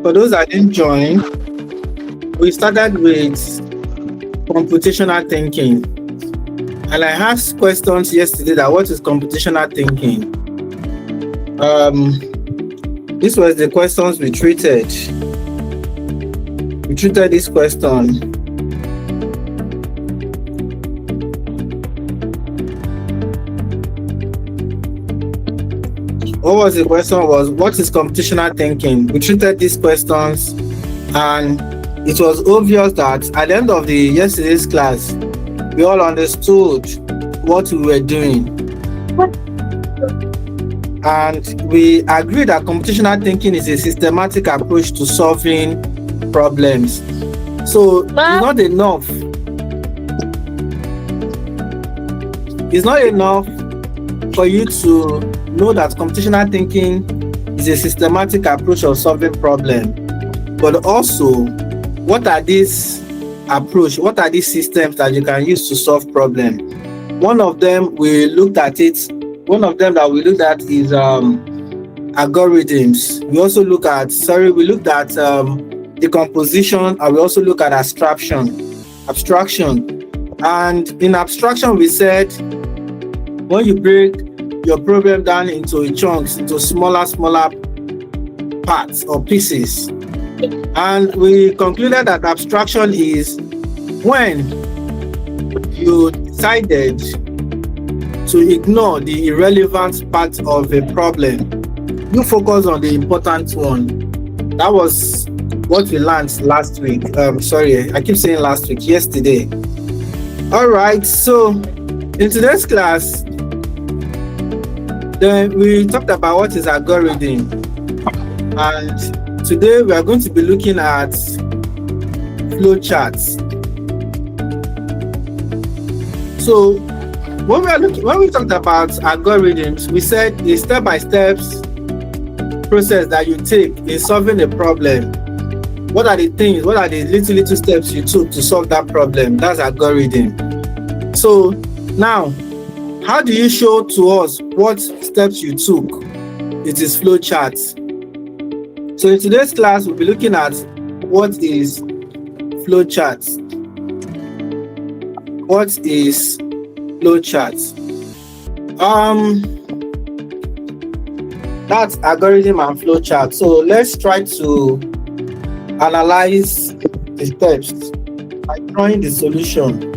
for those that didn't join, we started with computational thinking. And I asked questions yesterday that what is computational thinking? This was the questions we treated. We treated this question. What was the question was, what is computational thinking? We treated these questions, and it was obvious that at the end of yesterday's class, we all understood what we were doing. And we agreed that computational thinking is a systematic approach to solving problems. So it's not enough. It's not enough for you to know that computational thinking is a systematic approach of solving problems, but also what are these systems that you can use to solve problems. One of them we looked at is algorithms. We also looked at decomposition, and we also look at abstraction. And in abstraction, we said when you break your problem down into chunks, into smaller parts or pieces, and we concluded that abstraction is when you decided to ignore the irrelevant part of a problem. You focus on the important one. That was what we learned last week. Yesterday. All right, so in today's class, then we talked about what is algorithm, and today we are going to be looking at flowcharts. So when we talked about algorithms, we said the step-by-step process that you take in solving a problem. What are the little steps you took to solve that problem? That's algorithm. So now, how do you show to us what steps you took? It is flowcharts. So in today's class, we'll be looking at what is flowcharts. What is flowcharts? That's algorithm and flowchart. So let's try to analyze the steps by drawing the solution.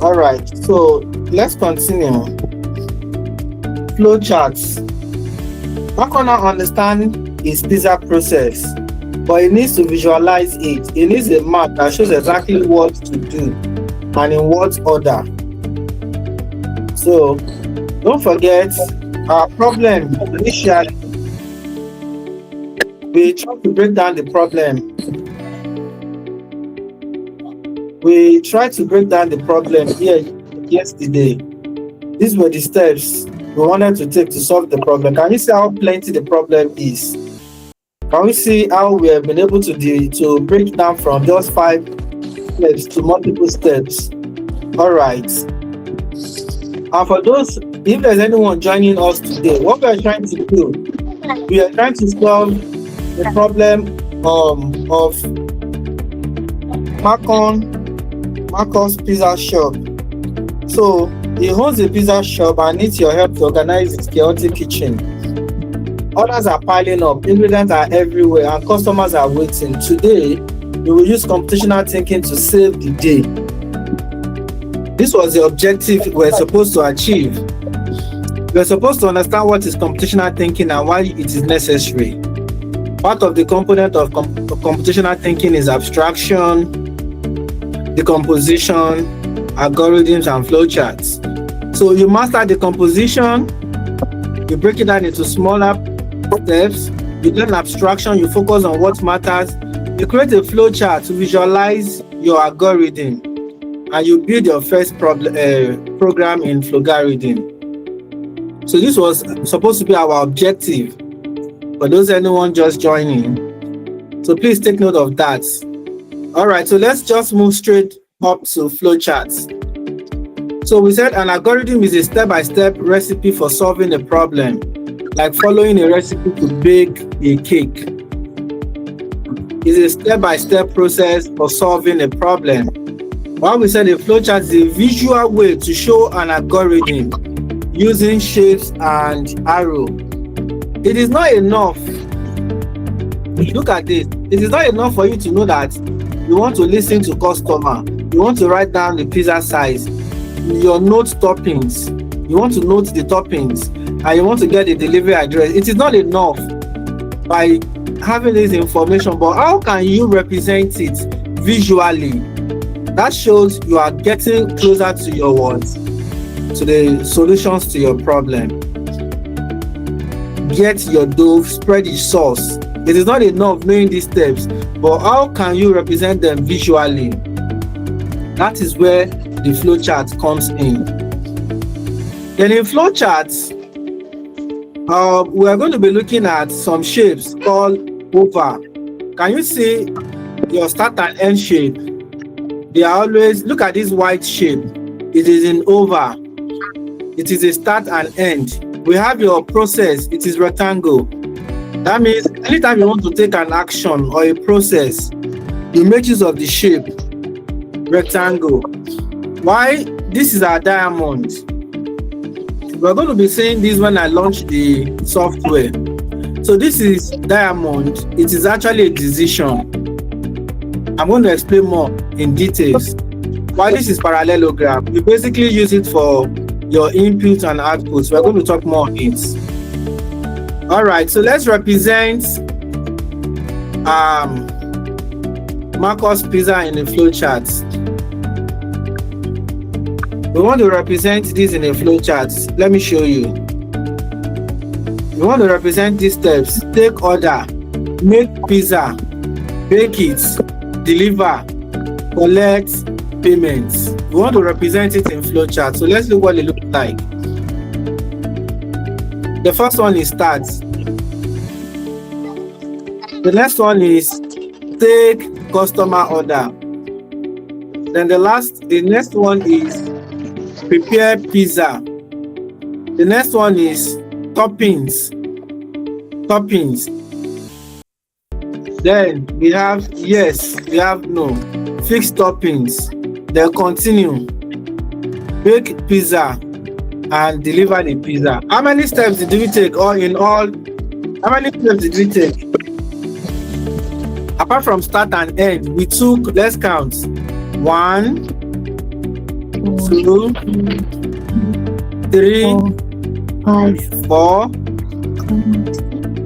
All right, so let's continue. Flowcharts. One can understand is pizza process, but it needs to visualize it. It needs a map that shows exactly what to do and in what order. So don't forget our problem initially. We try to break down the problem. We tried to break down the problem here yesterday. These were the steps we wanted to take to solve the problem. Can you see how plenty the problem is? Can we see how we have been able to break down from just 5 steps to multiple steps? All right. And for those, if there's anyone joining us today, what we are trying to do, we are trying to solve the problem of Marcos Pizza Shop. So he owns a pizza shop and needs your help to organize his chaotic kitchen. Orders are piling up, ingredients are everywhere, and customers are waiting. Today, we will use computational thinking to save the day. This was the objective we're supposed to achieve. We're supposed to understand what is computational thinking and why it is necessary. Part of the component of computational thinking is abstraction, decomposition, algorithms, and flowcharts. So you master decomposition, you break it down into smaller steps, you learn abstraction, you focus on what matters, You create a flow chart to visualize your algorithm, and you build your first program in Flogarithm. So this was supposed to be our objective for those anyone just joining. So please take note of that. All right, so let's just move straight up to flowcharts. So we said an algorithm is a step-by-step recipe for solving a problem, like following a recipe to bake a cake. It's a step-by-step process for solving a problem. While we said a flowchart is a visual way to show an algorithm using shapes and arrow. It is not enough. Look at this. It is not enough for you to know that you want to listen to customer. You want to write down the pizza size, your note toppings. You want to note the toppings, and you want to get the delivery address. It is not enough by having this information, but how can you represent it visually? That shows you are getting closer to your words, to the solutions to your problem. Get your dough, spread the sauce. It is not enough knowing these steps, but how can you represent them visually? That is where the flowchart comes in. Then in flowcharts, we are going to be looking at some shapes called oval. Can you see your start and end shape? They are always, look at this white shape. It is in oval. It is a start and end. We have your process. It is rectangle. That means anytime you want to take an action or a process, you make use of the shape rectangle. Why? This is our diamond. We're going to be saying this when I launch the software. So this is diamond. It is actually a decision. I'm going to explain more in details. Why this is parallelogram, you basically use it for your input and outputs. We're going to talk more on it. All right, so let's represent Marcos Pizza in a flowchart. We want to represent this in a flowchart. Let me show you. We want to represent these steps. Take order, make pizza, bake it, deliver, collect, payments. We want to represent it in flowchart. So let's look what it looks like. The first one is start. The next one is take customer order. Then the next one is prepare pizza. The next one is toppings. Then we have yes, we have no. Fix toppings. Then continue. Bake pizza and deliver the pizza. How many steps did we take? Or in all, how many steps did we take? Apart from start and end, we took, let's count. 1, 2, 3, 4,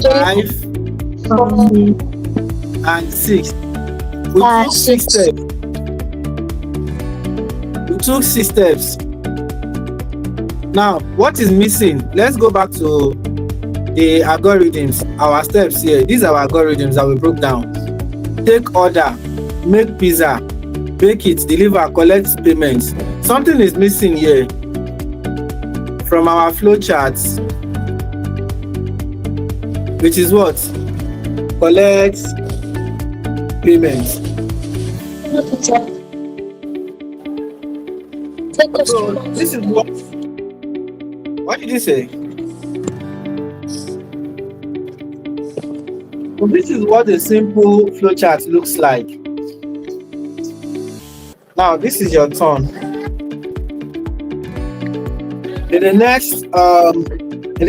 5, and 6. We took 6 steps. We took 6 steps. Now, what is missing? Let's go back to the algorithms, our steps here. These are our algorithms that we broke down. Take order, make pizza, bake it, deliver, collect payments. Something is missing here from our flowcharts, which is what? Collect payments. So this is what did you say? So this is what a simple flowchart looks like. Now this is your turn. In the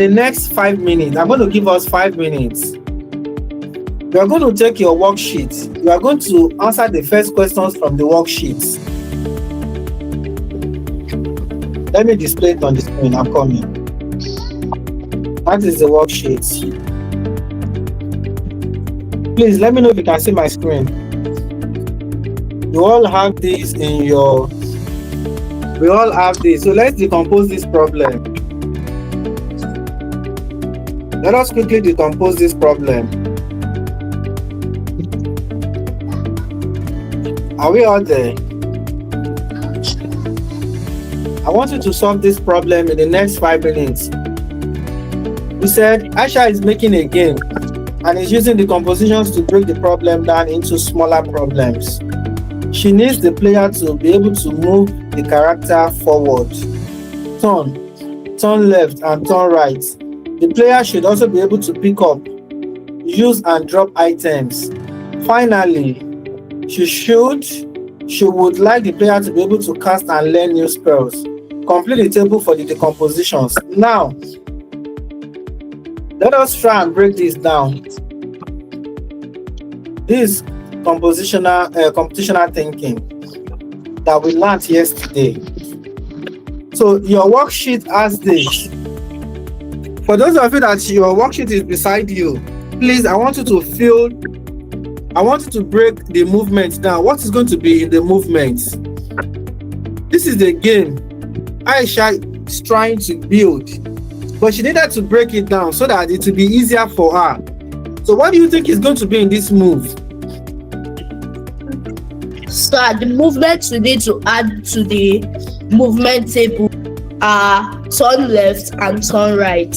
next 5 minutes, I'm going to give us 5 minutes. You are going to take your worksheet. You are going to answer the first questions from the worksheets. Let me display it on the screen. I'm coming. That is the worksheet. Please let me know if you can see my screen. You all have this in your... We all have this. So let's decompose this problem. Let us quickly decompose this problem. Are we all there? I want you to solve this problem in the next 5 minutes. We said Aisha is making a game and is using the compositions to break the problem down into smaller problems. She needs the player to be able to move the character forward, turn left and turn right. The player should also be able to pick up, use and drop items. Finally, she would like the player to be able to cast and learn new spells. Complete the table for the decompositions. Now, let us try and break this down. This computational thinking that we learned yesterday. So your worksheet has this. For those of you that your worksheet is beside you, please, I want you to break the movement down. What is going to be in the movement? This is the game Aisha is trying to build, but she needed to break it down so that it will be easier for her. So what do you think is going to be in this move? So the movements we need to add to the movement table are turn left and turn right.